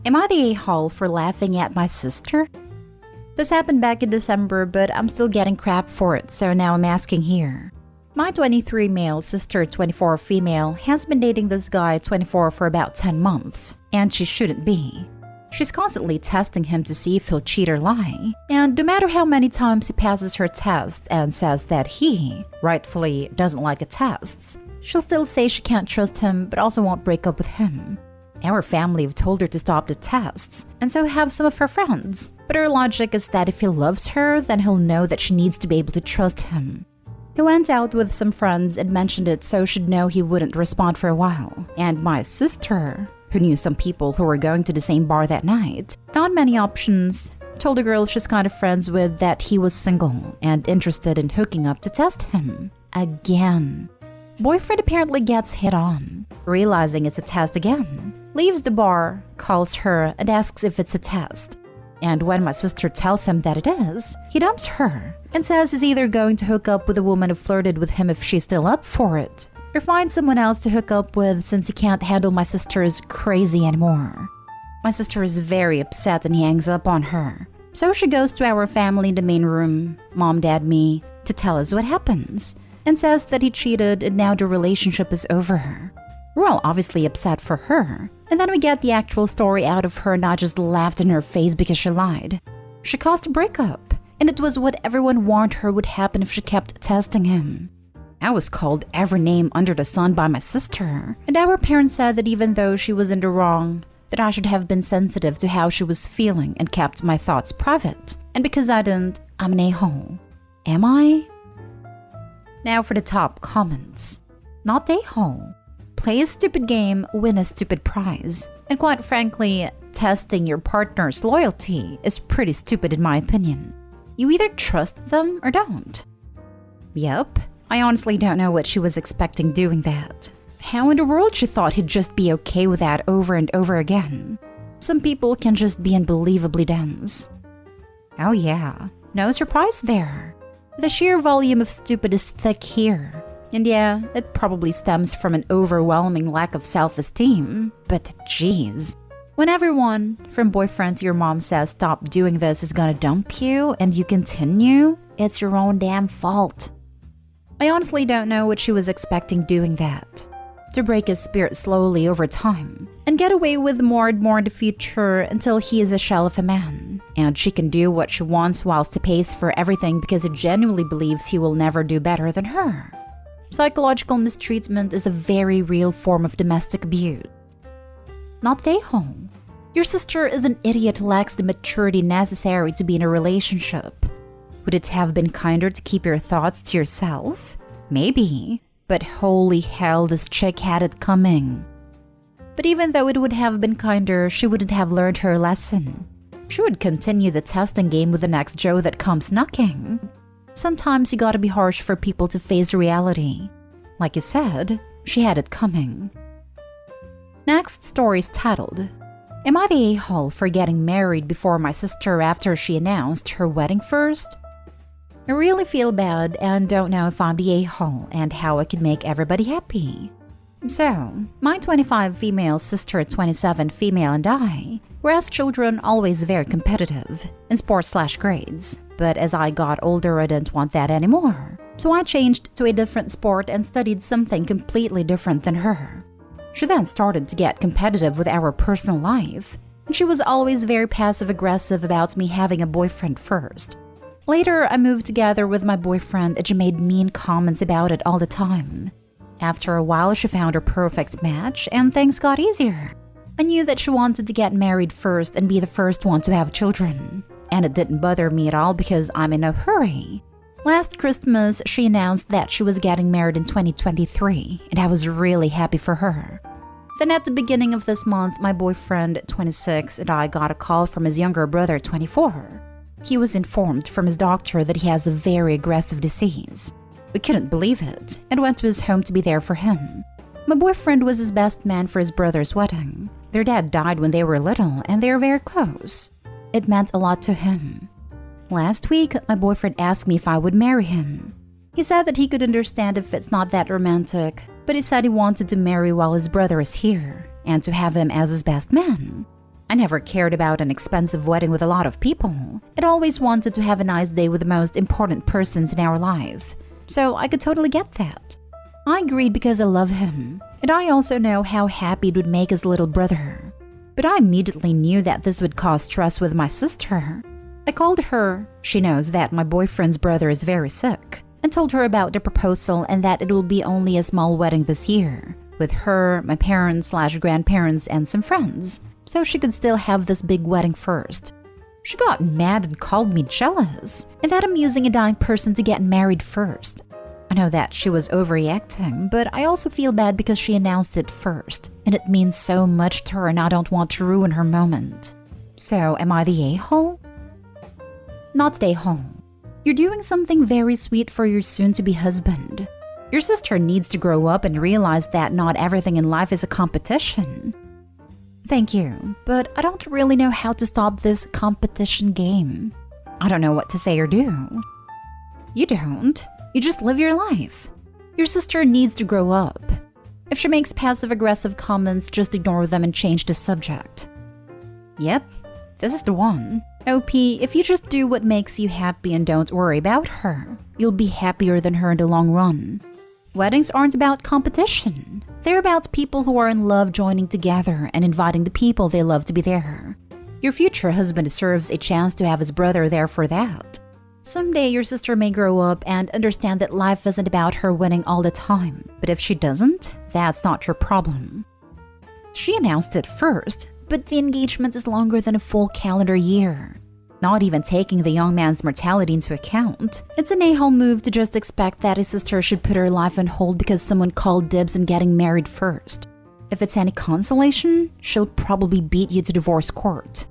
Am I the a-hole for laughing at my sister? This happened back in December, but I'm still getting crap for it, so now I'm asking here. My 23 male sister, 24 female, has been dating this guy, 24, for about 10 months, and she shouldn't be. She's constantly testing him to see if he'll cheat or lie, and no matter how many times he passes her test and says that he, rightfully, doesn't like the tests, she'll still say she can't trust him but also won't break up with him. Our family have told her to stop the tests, and so have some of her friends. But her logic is that if he loves her, then he'll know that she needs to be able to trust him. He went out with some friends and mentioned it so she'd know he wouldn't respond for a while. And my sister, who knew some people who were going to the same bar that night, found many options, told a girl she's kind of friends with that he was single and interested in hooking up to test him. Again. Boyfriend apparently gets hit on, realizing it's a test again, leaves the bar, calls her, and asks if it's a test. And when my sister tells him that it is, he dumps her and says he's either going to hook up with a woman who flirted with him if she's still up for it, or find someone else to hook up with since he can't handle my sister's crazy anymore. My sister is very upset and he hangs up on her. So she goes to our family in the main room, mom, dad, me, to tell us what happens, and says that he cheated and now the relationship is over. We're all obviously upset for her, and then we get the actual story out of her, not just laughed in her face because she lied. She caused a breakup, and it was what everyone warned her would happen if she kept testing him. I was called every name under the sun by my sister, and our parents said that even though she was in the wrong, that I should have been sensitive to how she was feeling and kept my thoughts private. And because I didn't, I'm an a-hole. Am I? Now for the top comments. Not a-hole. Play a stupid game, win a stupid prize. And quite frankly, testing your partner's loyalty is pretty stupid in my opinion. You either trust them or don't. Yep, I honestly don't know what she was expecting doing that. How in the world she thought he'd just be okay with that over and over again. Some people can just be unbelievably dense. Oh yeah, no surprise there. The sheer volume of stupid is thick here. And yeah, it probably stems from an overwhelming lack of self-esteem. But geez, when everyone, from boyfriend to your mom, says stop doing this is gonna dump you and you continue, it's your own damn fault. I honestly don't know what she was expecting doing that. To break his spirit slowly over time and get away with more and more in the future until he is a shell of a man. And she can do what she wants whilst he pays for everything because he genuinely believes he will never do better than her. Psychological mistreatment is a very real form of domestic abuse. Not a-hole. Your sister is an idiot who lacks the maturity necessary to be in a relationship. Would it have been kinder to keep your thoughts to yourself? Maybe. But holy hell, this chick had it coming. But even though it would have been kinder, she wouldn't have learned her lesson. She would continue the testing game with the next Joe that comes knocking. Sometimes you gotta be harsh for people to face reality. Like you said, she had it coming. Next story is titled, Am I the a-hole for getting married before my sister after she announced her wedding first? I really feel bad and don't know if I'm the a-hole and how I could make everybody happy. So, my 25 female sister, 27 female, and I were as children always very competitive in sports/grades. But as I got older, I didn't want that anymore. So I changed to a different sport and studied something completely different than her. She then started to get competitive with our personal life, and she was always very passive-aggressive about me having a boyfriend first. Later, I moved together with my boyfriend and she made mean comments about it all the time. After a while, she found her perfect match and things got easier. I knew that she wanted to get married first and be the first one to have children. And it didn't bother me at all because I'm in no hurry. Last Christmas, she announced that she was getting married in 2023, and I was really happy for her. Then at the beginning of this month, my boyfriend, 26, and I got a call from his younger brother, 24. He was informed from his doctor that he has a very aggressive disease. We couldn't believe it, and went to his home to be there for him. My boyfriend was his best man for his brother's wedding. Their dad died when they were little, and they were very close. It meant a lot to him. Last week, my boyfriend asked me if I would marry him. He said that he could understand if it's not that romantic, but he said he wanted to marry while his brother is here, and to have him as his best man. I never cared about an expensive wedding with a lot of people. I'd always wanted to have a nice day with the most important persons in our life. So I could totally get that. I agreed because I love him, and I also know how happy it would make his little brother. But I immediately knew that this would cause stress with my sister. I called her. She knows that my boyfriend's brother is very sick, and told her about the proposal and that it will be only a small wedding this year, with her, my parents/grandparents, and some friends, so she could still have this big wedding first. She got mad and called me jealous, and that I'm using a dying person to get married first. I know that she was overreacting, but I also feel bad because she announced it first, and it means so much to her and I don't want to ruin her moment. So, am I the a-hole? Not the a-hole. You're doing something very sweet for your soon-to-be husband. Your sister needs to grow up and realize that not everything in life is a competition. Thank you, but I don't really know how to stop this competition game. I don't know what to say or do. You don't. You just live your life. Your sister needs to grow up. If she makes passive-aggressive comments, just ignore them and change the subject. Yep, this is the one. OP, if you just do what makes you happy and don't worry about her, you'll be happier than her in the long run. Weddings aren't about competition. They're about people who are in love joining together and inviting the people they love to be there. Your future husband deserves a chance to have his brother there for that. Someday your sister may grow up and understand that life isn't about her winning all the time. But if she doesn't, that's not your problem. She announced it first, but the engagement is longer than a full calendar year. Not even taking the young man's mortality into account, it's an a-hole move to just expect that his sister should put her life on hold because someone called dibs on getting married first. If it's any consolation, she'll probably beat you to divorce court.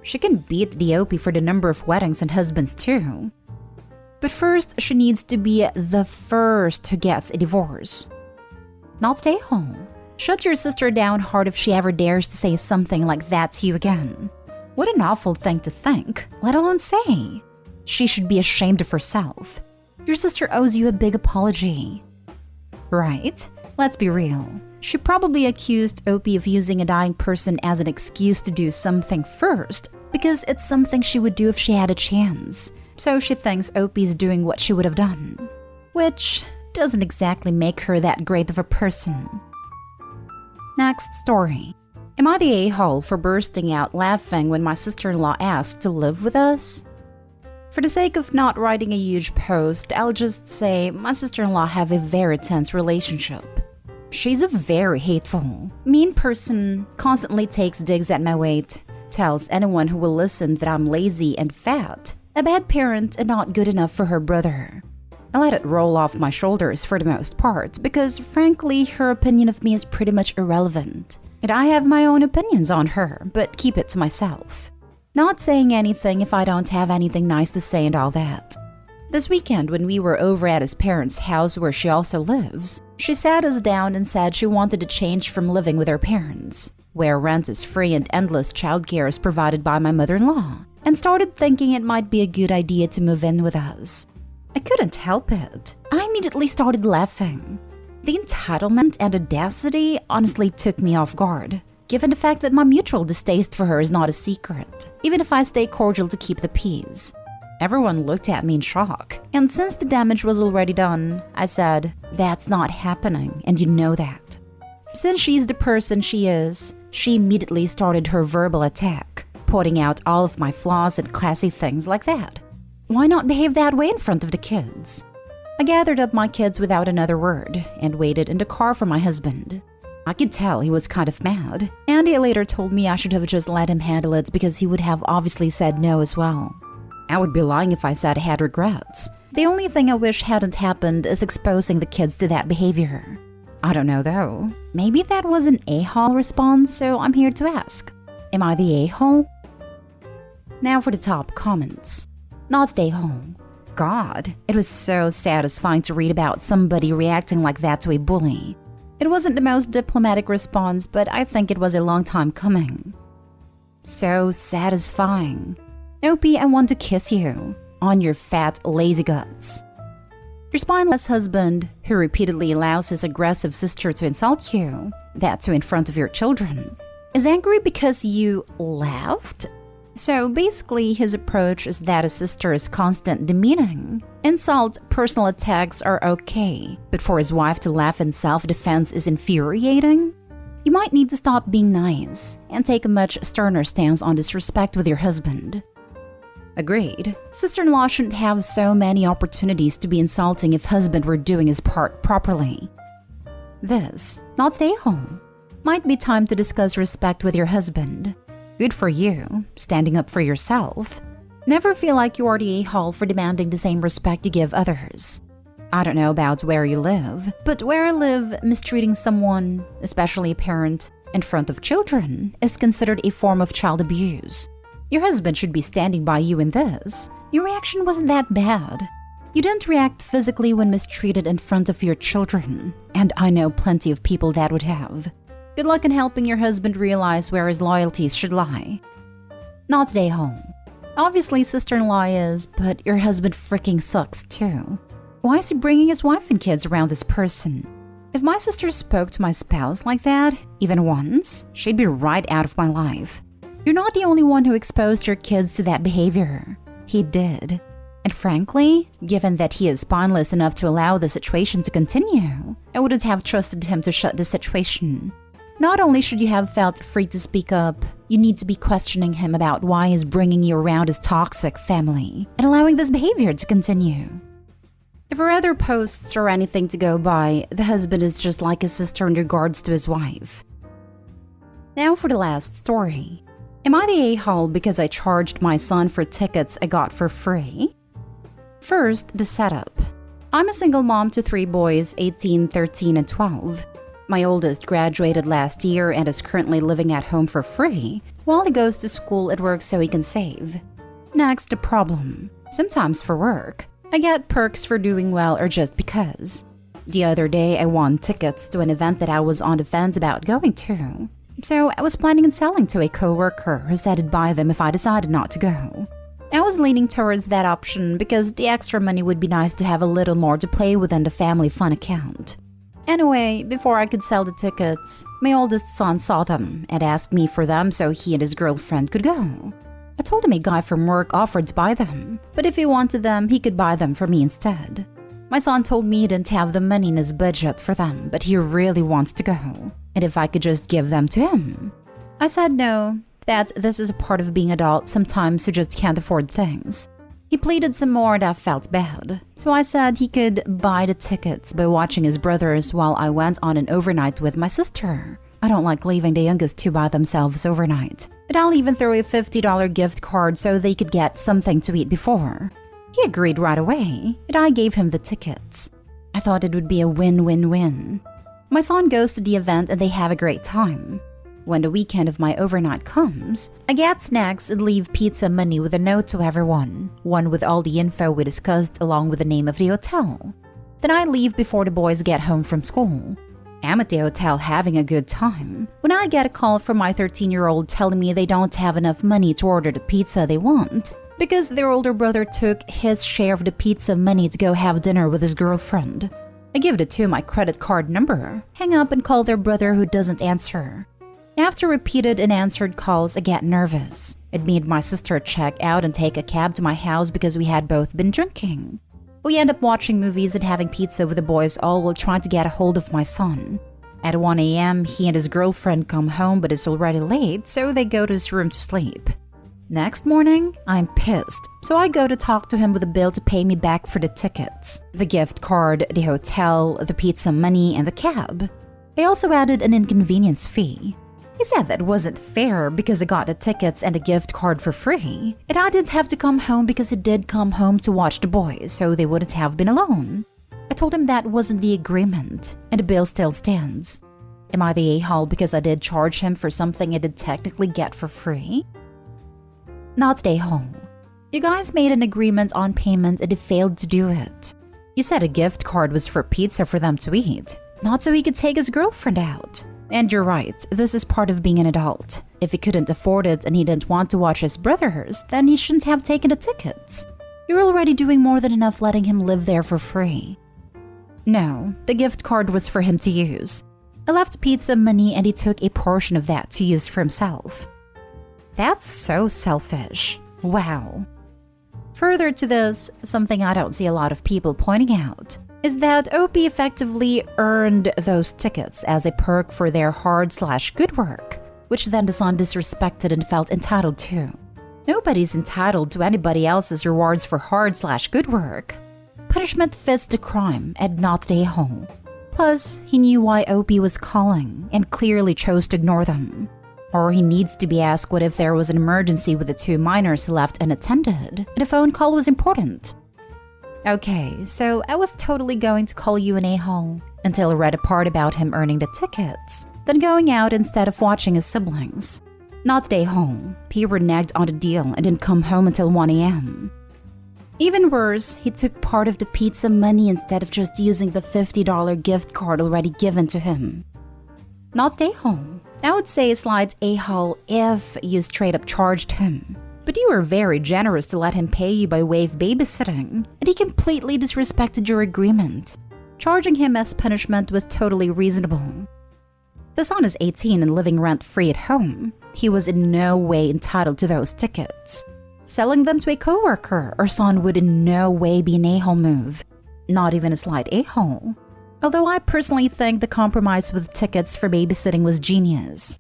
She can beat the OP for the number of weddings and husbands too. But first, she needs to be the first who gets a divorce. Not stay home. Shut your sister down hard if she ever dares to say something like that to you again. What an awful thing to think, let alone say. She should be ashamed of herself. Your sister owes you a big apology. Right? Let's be real. She probably accused OP of using a dying person as an excuse to do something first, because it's something she would do if she had a chance. So she thinks OP's doing what she would have done. Which doesn't exactly make her that great of a person. Next story. Am I the a-hole for bursting out laughing when my sister-in-law asked to live with us? For the sake of not writing a huge post, I'll just say my sister-in-law have a very tense relationship. She's a very hateful, mean person, constantly takes digs at my weight, tells anyone who will listen that I'm lazy and fat, a bad parent and not good enough for her brother. I let it roll off my shoulders for the most part because, frankly, her opinion of me is pretty much irrelevant. And I have my own opinions on her, but keep it to myself. Not saying anything if I don't have anything nice to say and all that. This weekend, when we were over at his parents' house where she also lives, she sat us down and said she wanted to change from living with her parents, where rent is free and endless childcare is provided by my mother-in-law, and started thinking it might be a good idea to move in with us. I couldn't help it. I immediately started laughing. The entitlement and audacity honestly took me off guard, given the fact that my mutual distaste for her is not a secret, even if I stay cordial to keep the peace. Everyone looked at me in shock, and since the damage was already done, I said, "That's not happening, and you know that." Since she's the person she is, she immediately started her verbal attack, pointing out all of my flaws and classy things like that. Why not behave that way in front of the kids? I gathered up my kids without another word and waited in the car for my husband. I could tell he was kind of mad, and he later told me I should have just let him handle it because he would have obviously said no as well. I would be lying if I said I had regrets. The only thing I wish hadn't happened is exposing the kids to that behavior. I don't know though. Maybe that was an a-hole response, so I'm here to ask. Am I the a-hole? Now for the top comments. Not the a-hole. God, it was so satisfying to read about somebody reacting like that to a bully. It wasn't the most diplomatic response, but I think it was a long time coming. So satisfying. Opie, I want to kiss you on your fat, lazy guts. Your spineless husband, who repeatedly allows his aggressive sister to insult you, that too in front of your children. Is angry because you laughed? So basically, his approach is that his sister is constant demeaning. Insult, personal attacks are okay, but for his wife to laugh in self-defense is infuriating? You might need to stop being nice and take a much sterner stance on disrespect with your husband. Agreed. Sister-in-law shouldn't have so many opportunities to be insulting if husband were doing his part properly. This, not stay home. Might be time to discuss respect with your husband. Good for you, standing up for yourself. Never feel like you are the a-hole for demanding the same respect you give others. I don't know about where you live, but where I live, mistreating someone, especially a parent, in front of children is considered a form of child abuse. Your husband should be standing by you in this. Your reaction wasn't that bad. You didn't react physically when mistreated in front of your children, and I know plenty of people that would have. Good luck in helping your husband realize where his loyalties should lie. Not stay home. Obviously, sister-in-law is, but your husband freaking sucks too. Why is he bringing his wife and kids around this person? If my sister spoke to my spouse like that, even once, she'd be right out of my life. You're not the only one who exposed your kids to that behavior. He did. And frankly, given that he is spineless enough to allow the situation to continue, I wouldn't have trusted him to shut the situation. Not only should you have felt free to speak up, you need to be questioning him about why he's bringing you around his toxic family and allowing this behavior to continue. If there are other posts or anything to go by, the husband is just like his sister in regards to his wife. Now for the last story. Am I the a-hole because I charged my son for tickets I got for free? First, the setup. I'm a single mom to 3 boys, 18, 13, and 12. My oldest graduated last year and is currently living at home for free, while he goes to school and works so he can save. Next, the problem. Sometimes for work. I get perks for doing well or just because. The other day, I won tickets to an event that I was on the fence about going to. So I was planning on selling to a coworker who said he'd buy them if I decided not to go. I was leaning towards that option because the extra money would be nice to have a little more to play with in the family fun account. Anyway, before I could sell the tickets, my oldest son saw them and asked me for them so he and his girlfriend could go. I told him a guy from work offered to buy them, but if he wanted them, he could buy them for me instead. My son told me he didn't have the money in his budget for them, but he really wants to go, and if I could just give them to him. I said no, that this is a part of being adult, sometimes you just can't afford things. He pleaded some more and I felt bad, so I said he could buy the tickets by watching his brothers while I went on an overnight with my sister. I don't like leaving the youngest two by themselves overnight, but I'll even throw a $50 gift card so they could get something to eat before. He agreed right away, and I gave him the tickets. I thought it would be a win-win-win. My son goes to the event and they have a great time. When the weekend of my overnight comes, I get snacks and leave pizza money with a note to everyone, one with all the info we discussed along with the name of the hotel. Then I leave before the boys get home from school. I'm at the hotel having a good time when I get a call from my 13-year-old telling me they don't have enough money to order the pizza they want because their older brother took his share of the pizza money to go have dinner with his girlfriend. I give the two my credit card number, hang up and call their brother who doesn't answer. After repeated and answered calls, I get nervous. It made my sister check out and take a cab to my house because we had both been drinking. We end up watching movies and having pizza with the boys all while trying to get a hold of my son. At 1 a.m., he and his girlfriend come home but it's already late, so they go to his room to sleep. Next morning, I'm pissed, so I go to talk to him with a bill to pay me back for the tickets, the gift card, the hotel, the pizza money, and the cab. I also added an inconvenience fee. He said that wasn't fair because I got the tickets and a gift card for free, and I didn't have to come home because he did come home to watch the boys, so they wouldn't have been alone. I told him that wasn't the agreement, and the bill still stands. Am I the a-hole because I did charge him for something I did technically get for free? Not the a-hole. You guys made an agreement on payment and he failed to do it. You said a gift card was for pizza for them to eat, not so he could take his girlfriend out. And you're right, this is part of being an adult. If he couldn't afford it and he didn't want to watch his brothers, then he shouldn't have taken the tickets. You're already doing more than enough letting him live there for free. No, the gift card was for him to use. I left pizza money and he took a portion of that to use for himself. That's so selfish. Wow. Further to this, something I don't see a lot of people pointing out is that OP effectively earned those tickets as a perk for their hard/good work, which then the son disrespected and felt entitled to. Nobody's entitled to anybody else's rewards for hard/good work. Punishment fits the crime and not the a-hole. Plus, he knew why OP was calling and clearly chose to ignore them. Or he needs to be asked what if there was an emergency with the 2 minors left unattended and a phone call was important. Okay, so I was totally going to call you an a-hole until I read a part about him earning the tickets, then going out instead of watching his siblings. Not the a-hole, he reneged on the deal and didn't come home until 1 a.m. Even worse, he took part of the pizza money instead of just using the $50 gift card already given to him. Not the a-hole. I would say a slight a-hole if you straight up charged him. But you were very generous to let him pay you by way of babysitting, and he completely disrespected your agreement. Charging him as punishment was totally reasonable. The son is 18 and living rent-free at home. He was in no way entitled to those tickets. Selling them to a coworker or son would in no way be an a-hole move. Not even a slight a-hole. Although I personally think the compromise with tickets for babysitting was genius.